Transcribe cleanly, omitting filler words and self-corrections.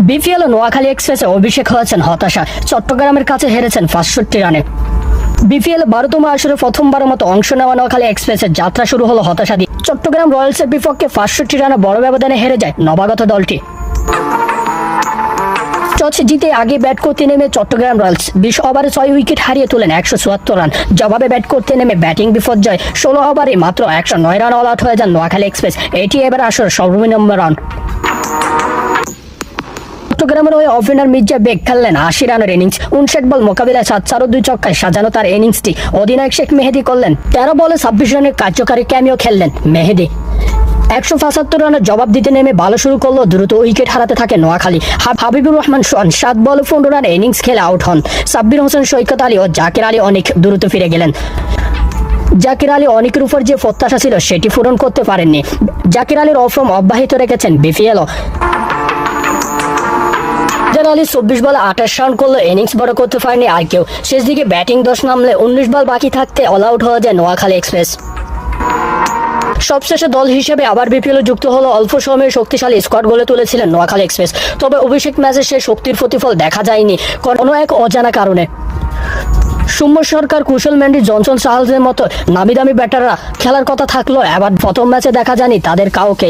BPL ও নোয়াখালী এক্সপ্রেসে অভিষেক হয়েছেন হতাশা, চট্টগ্রামের কাছে হেরেছেন ৬৫ রানে। বিপিএল ১২তম আসরে প্রথমবারের মতো অংশ নেওয়া নোয়াখালী এক্সপ্রেসের যাত্রা শুরু হলো হতাশা দিয়ে। চট্টগ্রাম রয়্যালসের বিপক্ষে ৬৫ রানে বড় ব্যবধানে হেরে যায় নবাগত দলটি। টস জিতে আগে ব্যাট করতে নেমে চট্টগ্রাম রয়্যালস ২০ ওভারে ৬ উইকেট হারিয়ে তোলেন ১৭৪ রান। জবাবে ব্যাট করতে নেমে ব্যাটিং বিপর্যয়, ১৬ ওভারে মাত্র ১০৯ রান অল আউট হয়ে যান নোয়াখালী এক্সপ্রেস। এটি এবার আসরের সর্বনিম্ন রান। চট্টগ্রামের হয়ে ওপেনার মির্জা বেগ খেললেন ৮০ রানের ইনিংস। ৫৯ বল মোকাবিলায় ৭ চার ও ২ ছক্কায় সাজানো তার ইনিংসটি অধিনায়ক শেখ মেহেদী করলেন ১৩ বলে ২৬ রানের কার্যকারী ক্যামিও খেললেন মেহেদী। ১৭৫ রানের জবাব দিতে নেমে ভালো শুরু করলেও দ্রুত উইকেট হারাতে থাকে নোয়াখালী। হাবিবুর রহমান সোহান ৭ বলে ১৫ রানে ইনিংস খেলে আউট হন। সাব্বির হোসেন, সৈকত আলী ও জাকির আলী অনেক দ্রুত ফিরে গেলেন। জাকির আলী অনেকের উপর যে প্রত্যাশা ছিল সেটি পূরণ করতে পারেননি। জাকির আলীর অফর্ম অব্যাহত রেখেছেন বিপিএলও। আলী ২৪ বলে ২৮ রান করলে ইনিংস বড় করতে পারেনি আর কেউ। শেষ দিকে ব্যাটিং দোষ নামলে ১৯ বল বাকি থাকতে অল আউট হয়ে যায় নোয়াখালী এক্সপ্রেস। সবশেষে দল হিসেবে আবার বিপিএলে যুক্ত হলো অল্প সময়ে শক্তিশালী স্কোয়াড গড়ে তুলেছিলেন নোয়াখালী এক্সপ্রেস। তবে অভিষেক ম্যাচে সেই শক্তির প্রতিফল দেখা যায়নি কোনো এক অজানা কারণে। সৌম্য সরকার, কুশল মেন্ডি, জনসন চার্লসের মতো নামি দামি ব্যাটাররা খেলার কথা থাকলেও এবার প্রথম ম্যাচে দেখা যায়নি তাদের কাউকে।